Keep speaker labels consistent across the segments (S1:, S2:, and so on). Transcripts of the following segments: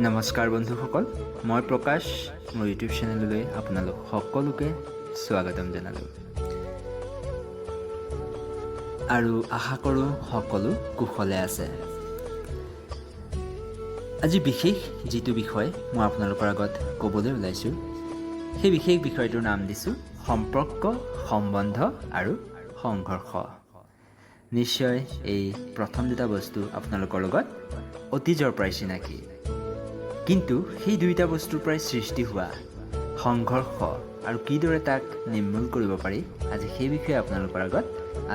S1: নমস্কাৰ বন্ধুসকল, মই প্ৰকাশ মোৰ ইউটিউব চেনেললৈ আপোনালোক সকলোকে স্বাগতম জনালোঁ আৰু আশা কৰোঁ সকলো কুশলে আছে। আজি বিশেষ যিটো বিষয় মই আপোনালোকৰ আগত ক'বলৈ ওলাইছোঁ, সেই বিশেষ বিষয়টোৰ নাম দিছোঁ সম্পৰ্ক, সম্বন্ধ আৰু সংঘৰ্ষ। নিশ্চয় এই প্ৰথম দুটা বস্তু আপোনালোকৰ লগত অতীজৰ পৰাই চিনাকি, কিন্তু সেই দুইটা বস্তুৰ পৰাই সৃষ্টি হোৱা সংঘৰ্ষ আৰু কিদৰে তাক নিৰ্মূল কৰিব পাৰি, আজি সেই বিষয়ে আপোনালোকৰ আগত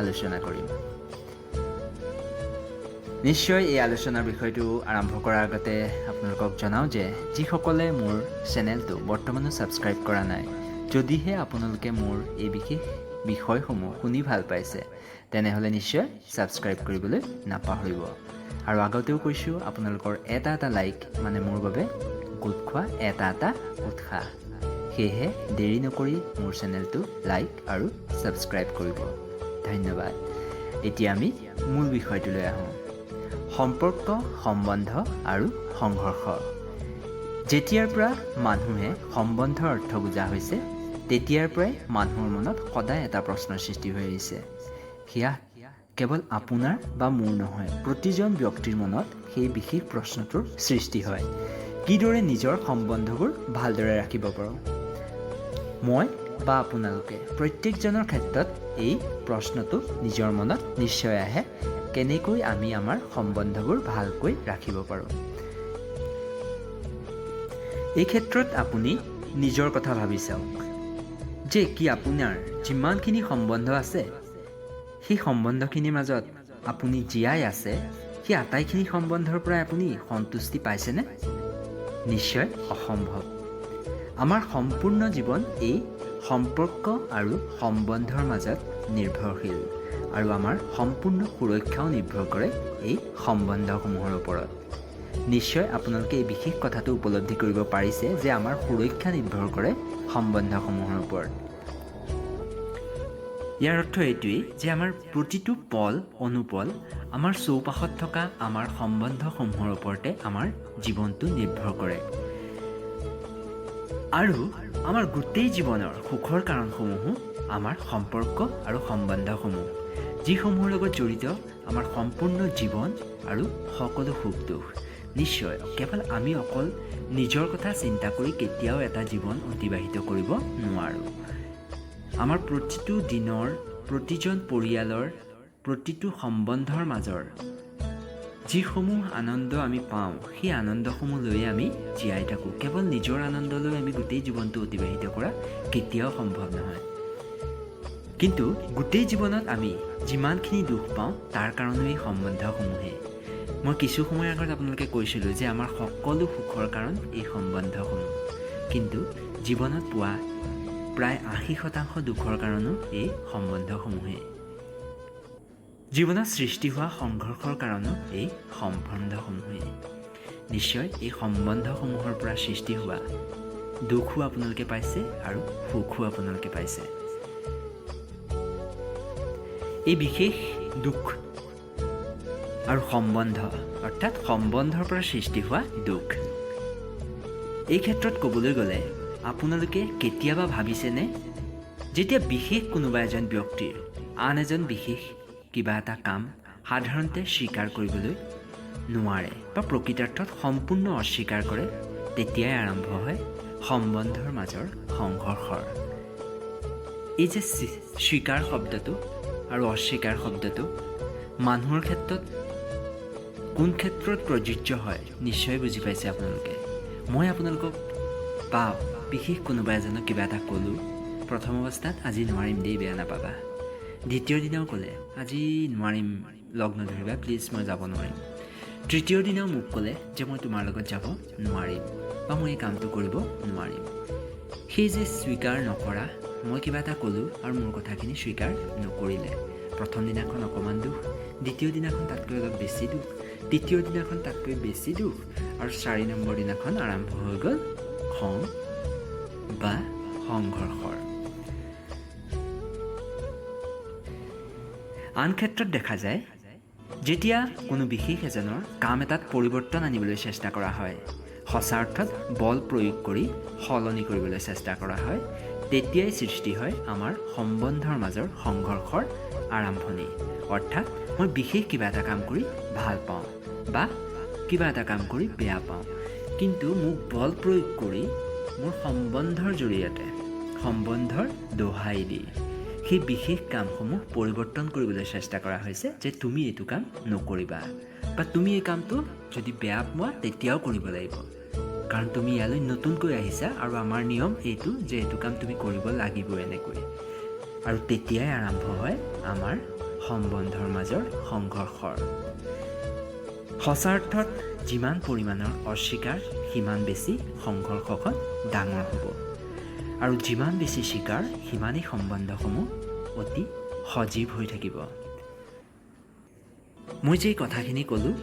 S1: আলোচনা কৰিম। নিশ্চয় এই আলোচনাৰ বিষয়টো আৰম্ভ কৰাৰ আগতে আপোনালোকক জনাওঁ যে যিসকলে মোৰ চেনেলটো বৰ্তমানো ছাবস্ক্ৰাইব কৰা নাই, যদিহে আপোনালোকে মোৰ এই বিশেষ বিষয়সমূহ শুনি ভাল পাইছে, তেনেহ'লে নিশ্চয় ছাবস্ক্ৰাইব কৰিবলৈ নাপাহৰিব। আৰু আগতেও কৈছোঁ, আপোনালোকৰ এটা লাইক মানে মোৰ বাবে গোট খোৱা এটা উৎসাহ। সেয়েহে দেৰি নকৰি মোৰ চেনেলটো লাইক আৰু ছাবস্ক্ৰাইব কৰিব। ধন্যবাদ। এতিয়া আমি মূল বিষয়টোলৈ আহোঁ। সম্পৰ্ক, সম্বন্ধ আৰু সংঘৰ্ষ। যেতিয়াৰ পৰা মানুহে সম্বন্ধৰ অৰ্থ বুজা হৈছে, তেতিয়াৰ পৰাই মানুহৰ মনত সদায় এটা প্ৰশ্নৰ সৃষ্টি হৈ আহিছে। সেয়া কেৱল আপোনাৰ বা মোৰ নহয়, প্ৰতিজন ব্যক্তিৰ মনত সেই বিশেষ প্ৰশ্নটোৰ সৃষ্টি হয়। কিদৰে নিজৰ সম্বন্ধবোৰ ভালদৰে ৰাখিব পাৰোঁ? মই বা আপোনালোকে প্ৰত্যেকজনৰ ক্ষেত্ৰত এই প্ৰশ্নটো নিজৰ মনত নিশ্চয় আহে, কেনেকৈ আমি আমাৰ সম্বন্ধবোৰ ভালকৈ ৰাখিব পাৰোঁ। এই ক্ষেত্ৰত আপুনি নিজৰ কথা ভাবি চাওক যে কি আপোনাৰ যিমানখিনি সম্বন্ধ আছে, সেই সম্বন্ধখিনিৰ মাজত আপুনি জীয়াই আছে, সেই আটাইখিনি সম্বন্ধৰ পৰাই আপুনি সন্তুষ্টি পাইছেনে? নিশ্চয় অসম্ভৱ। আমাৰ সম্পূৰ্ণ জীৱন এই সম্পৰ্ক আৰু সম্বন্ধৰ মাজত নিৰ্ভৰশীল, আৰু আমাৰ সম্পূৰ্ণ সুৰক্ষাও নিৰ্ভৰ কৰে এই সম্বন্ধসমূহৰ ওপৰত। নিশ্চয় আপোনালোকে এই বিশেষ কথাটো উপলব্ধি কৰিব পাৰিছে যে আমাৰ সুৰক্ষা নিৰ্ভৰ কৰে সম্বন্ধসমূহৰ ওপৰত। ইয়াৰ অৰ্থ এইটোৱেই যে আমাৰ প্ৰতিটো পল অনুপল আমাৰ চৌপাশত থকা আমাৰ সম্বন্ধসমূহৰ ওপৰতে আমাৰ জীৱনটো নিৰ্ভৰ কৰে। আৰু আমাৰ গোটেই জীৱনৰ সুখৰ কাৰণসমূহো আমাৰ সম্পৰ্ক আৰু সম্বন্ধসমূহ, যিসমূহৰ লগত জড়িত আমাৰ সম্পূৰ্ণ জীৱন আৰু সকলো সুখ দুখ। নিশ্চয় কেৱল আমি অকল নিজৰ কথা চিন্তা কৰি কেতিয়াও এটা জীৱন অতিবাহিত কৰিব নোৱাৰোঁ। আমাৰ প্ৰতিটো দিনৰ, প্ৰতিজন পৰিয়ালৰ, প্ৰতিটো সম্বন্ধৰ মাজৰ যিসমূহ আনন্দ আমি পাওঁ, সেই আনন্দসমূহ লৈয়ে আমি জীয়াই থাকোঁ। কেৱল নিজৰ আনন্দ লৈ আমি গোটেই জীৱনটো অতিবাহিত কৰা কেতিয়াও সম্ভৱ নহয়। কিন্তু গোটেই জীৱনত আমি যিমানখিনি দুখ পাওঁ, তাৰ কাৰণেও এই সম্বন্ধসমূহে। মই কিছু সময়ৰ আগত আপোনালোকে কৈছিলোঁ যে আমাৰ সকলো সুখৰ কাৰণ এই সম্বন্ধসমূহ, কিন্তু জীৱনত পোৱা প্ৰায় 80% দুখৰ কাৰণো এই সম্বন্ধসমূহে। জীৱনত সৃষ্টি হোৱা সংঘৰ্ষৰ কাৰণো এই সম্বন্ধসমূহে। নিশ্চয় এই সম্বন্ধসমূহৰ পৰা সৃষ্টি হোৱা দুখো আপোনালোকে পাইছে আৰু সুখো আপোনালোকে পাইছে। এই বিশেষ দুখ আৰু সম্বন্ধ, অৰ্থাৎ সম্বন্ধৰ পৰা সৃষ্টি হোৱা দুখ, এই ক্ষেত্ৰত ক'বলৈ গ'লে আপোনালোকে কেতিয়াবা ভাবিছেনে, যেতিয়া বিশেষ কোনোবা এজন ব্যক্তিৰ আন এজন বিশেষ কিবা এটা কাম সাধাৰণতে স্বীকাৰ কৰিবলৈ নোৱাৰে বা প্ৰকৃতাৰ্থত সম্পূৰ্ণ অস্বীকাৰ কৰে, তেতিয়াই আৰম্ভ হয় সম্বন্ধৰ মাজৰ সংঘৰ্ষৰ। এই যে স্বীকাৰ শব্দটো আৰু অস্বীকাৰ শব্দটো মানুহৰ ক্ষেত্ৰত কোন ক্ষেত্ৰত প্ৰযোজ্য হয় নিশ্চয় বুজি পাইছে আপোনালোকে। মই আপোনালোকক বা বিশেষ কোনোবা এজনক কিবা এটা ক'লোঁ, প্ৰথম অৱস্থাত আজি নোৱাৰিম দেই, বেয়া নাপাবা। দ্বিতীয় দিনাও ক'লে আজি নোৱাৰিম, লগ নধৰিবা প্লিজ, মই যাব নোৱাৰিম। তৃতীয় দিনাও মোক ক'লে যে মই তোমাৰ লগত যাব নোৱাৰিম বা মই এই কামটো কৰিব নোৱাৰিম। সেই যে স্বীকাৰ নকৰা, মই কিবা এটা ক'লোঁ আৰু মোৰ কথাখিনি স্বীকাৰ নকৰিলে, প্ৰথম দিনাখন অকণমান দুখ, দ্বিতীয় দিনাখন তাতকৈ অলপ বেছি দুখ, তৃতীয় দিনাখন তাতকৈ বেছি দুখ, আৰু 4 নম্বৰ দিনাখন আৰম্ভ হৈ গ'ল খং বা সংঘৰ্ষৰ। আন ক্ষেত্ৰত দেখা যায়, যেতিয়া কোনো বিশেষ এজনৰ কাম এটাত পৰিৱৰ্তন আনিবলৈ চেষ্টা কৰা হয় সঁচা অৰ্থত বল প্ৰয়োগ কৰি সলনি কৰিবলৈ চেষ্টা কৰা হয়, তেতিয়াই সৃষ্টি হয় আমাৰ সম্বন্ধৰ মাজৰ সংঘৰ্ষৰ আৰম্ভণি। অৰ্থাৎ মই বিশেষ কিবা এটা কাম কৰি ভাল পাওঁ বা কিবা এটা কাম কৰি বেয়া পাওঁ, কিন্তু মোক বল প্ৰয়োগ কৰি মোৰ সম্বন্ধৰ জৰিয়তে সম্বন্ধৰ দোহাই দি সেই বিশেষ কামসমূহ পৰিৱৰ্তন কৰিবলৈ চেষ্টা কৰা হৈছে যে তুমি এইটো কাম নকৰিবা, বা তুমি এই কামটো যদি বেয়া পোৱা তেতিয়াও কৰিব লাগিব, কাৰণ তুমি ইয়ালৈ নতুনকৈ আহিছা আৰু আমাৰ নিয়ম এইটো যে এইটো কাম তুমি কৰিব লাগিবই এনেকৈ। আৰু তেতিয়াই আৰম্ভ হয় আমাৰ সম্বন্ধৰ মাজৰ সংঘৰ্ষৰ। সঁচা অৰ্থত যিমান পৰিমাণৰ অস্বীকাৰ সিমান বেছি সংঘৰ্ষখন ডাঙৰ হ'ব, আৰু যিমান বেছি স্বীকাৰ সিমানেই সম্বন্ধসমূহ অতি সজীৱ হৈ থাকিব। মই যে কথাখিনি ক'লোঁ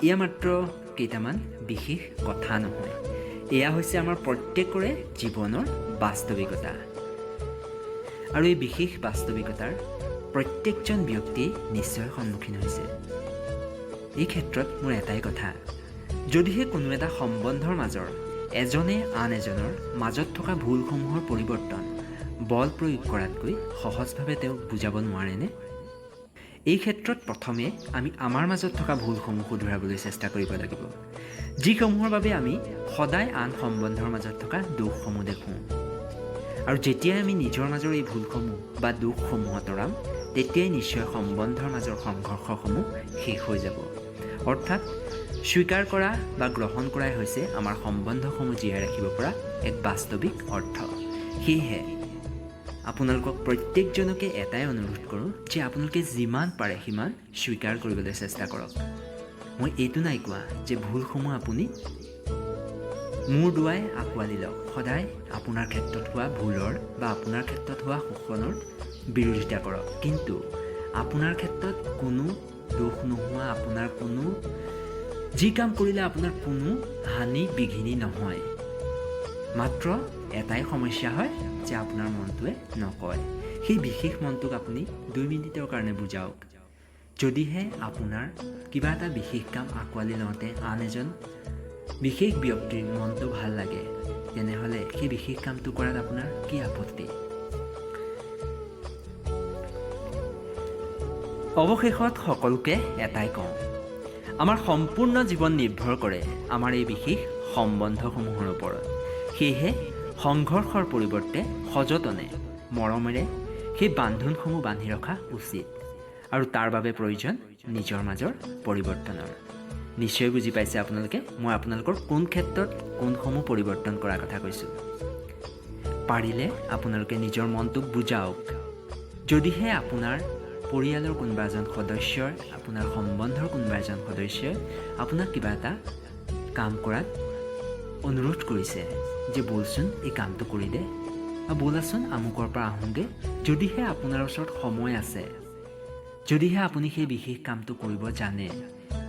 S1: এয়া মাত্ৰ কেইটামান বিশেষ কথা নহয়, এয়া হৈছে আমাৰ প্ৰত্যেকৰে জীৱনৰ বাস্তৱিকতা। আৰু এই বিশেষ বাস্তৱিকতাৰ প্ৰত্যেকজন ব্যক্তিয়ে নিশ্চয় সন্মুখীন হৈছে। এই ক্ষেত্ৰত মোৰ এটাই কথা, যদিহে কোনো এটা সম্বন্ধৰ মাজৰ এজনে আন এজনৰ মাজত থকা ভুলসমূহৰ পৰিৱৰ্তন বল প্ৰয়োগ কৰাতকৈ সহজভাৱে তেওঁক বুজাব নোৱাৰেনে? এই ক্ষেত্ৰত প্ৰথমে আমি আমাৰ মাজত থকা ভুলসমূহ শুধৰাবলৈ চেষ্টা কৰিব লাগিব, যিসমূহৰ বাবে আমি সদায় আন সম্বন্ধৰ মাজত থকা দোষসমূহ দেখোঁ। আৰু যেতিয়াই আমি নিজৰ মাজৰ এই ভুলসমূহ বা দোষসমূহ আঁতৰাম, তেতিয়াই নিশ্চয় সম্বন্ধৰ মাজৰ সংঘৰ্ষসমূহ শেষ হৈ যাব। অৰ্থাৎ স্বীকাৰ কৰা বা গ্ৰহণ কৰাই হৈছে আমাৰ সম্বন্ধসমূহ জীয়াই ৰাখিব পৰা এক বাস্তৱিক অৰ্থ। সেয়েহে আপোনালোকক প্ৰত্যেকজনকে এটাই অনুৰোধ কৰোঁ যে আপোনালোকে যিমান পাৰে সিমান স্বীকাৰ কৰিবলৈ চেষ্টা কৰক। মই এইটো নাই কোৱা যে ভুলসমূহ আপুনি মূৰ দোৱাই আঁকোৱালি লওক, সদায় আপোনাৰ ক্ষেত্ৰত হোৱা ভুলৰ বা আপোনাৰ ক্ষেত্ৰত হোৱা শোষণৰ বিৰোধিতা কৰক, কিন্তু আপোনাৰ ক্ষেত্ৰত কোনো দোষ নোহোৱা, আপোনাৰ কোনো যি কাম কৰিলে আপোনাৰ কোনো হানি বিঘিনি নহয়, মাত্ৰ এটাই সমস্যা হয় যে আপোনাৰ মনটোৱে নকয়। সেই বিশেষ মনটোক আপুনি 2 মিনিটৰ কাৰণে বুজাওক। যদিহে আপোনাৰ কিবা এটা বিশেষ কাম আঁকোৱালি লওঁতে আন এজন বিশেষ ব্যক্তিৰ মনটো ভাল লাগে, তেনেহ'লে সেই বিশেষ কামটো কৰাত আপোনাৰ কি আপত্তি? অৱশেষত সকলোকে এটাই কওঁ, আমাৰ সম্পূৰ্ণ জীৱন নিৰ্ভৰ কৰে আমাৰ এই বিশেষ সম্বন্ধসমূহৰ ওপৰত। সেয়েহে সংঘৰ্ষৰ পৰিৱৰ্তে সযতনে মৰমেৰে সেই বান্ধোনসমূহ বান্ধি ৰখা উচিত, আৰু তাৰ বাবে প্ৰয়োজন নিজৰ মাজৰ পৰিৱৰ্তনৰ। নিশ্চয় বুজি পাইছে আপোনালোকে মই আপোনালোকৰ কোন ক্ষেত্ৰত কোনসমূহ পৰিৱৰ্তন কৰাৰ কথা কৈছোঁ। পাৰিলে আপোনালোকে নিজৰ মনটোক বুজাওক। যদিহে আপোনাৰ পৰিয়ালৰ কোনোবা এজন সদস্যৰ, আপোনাৰ সম্বন্ধৰ কোনোবা এজন সদস্যই আপোনাক কিবা এটা কাম কৰাত অনুৰোধ কৰিছে যে বলচোন এই কামটো কৰি দে, বা ব'লাচোন আমুকৰ পৰা আহোঁগৈ, যদিহে আপোনাৰ ওচৰত সময় আছে, যদিহে আপুনি সেই বিশেষ কামটো কৰিব জানে,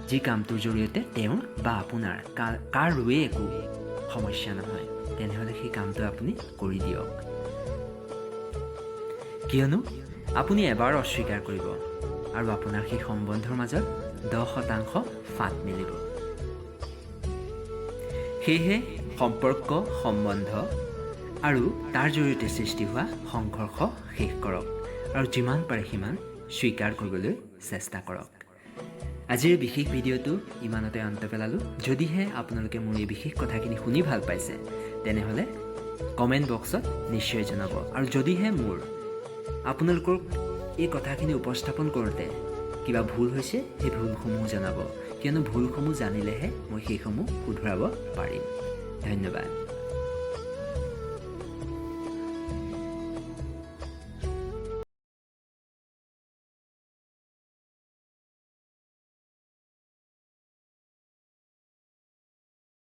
S1: যি কামটোৰ জৰিয়তে তেওঁৰ বা আপোনাৰ কাৰোৱে একো সমস্যা নহয়, তেনেহ'লে সেই কামটো আপুনি কৰি দিয়ক। কিয়নো আপুনি এবাৰ অস্বীকাৰ কৰিব আৰু আপোনাৰ সেই সম্বন্ধৰ মাজত 10% ফাট মেলিব। সেয়েহে সম্পৰ্ক, সম্বন্ধ আৰু তাৰ জৰিয়তে সৃষ্টি হোৱা সংঘৰ্ষ শেষ কৰক, আৰু যিমান পাৰে সিমান স্বীকাৰ কৰিবলৈ চেষ্টা কৰক। আজিৰ বিশেষ ভিডিঅ'টো ইমানতে অন্ত পেলালোঁ। যদিহে আপোনালোকে মোৰ এই বিশেষ কথাখিনি শুনি ভাল পাইছে, তেনেহ'লে কমেণ্ট বক্সত নিশ্চয় জনাব। আৰু যদিহে মোৰ আপোনালোকৰ এই কথাখিনি উপস্থাপন কৰোঁতে কিবা ভুল হৈছে, সেই ভুলসমূহ জনাব, কিয়নো ভুলসমূহ জানিলেহে মই সেইসমূহ শুধৰাব পাৰিম। ধন্যবাদ।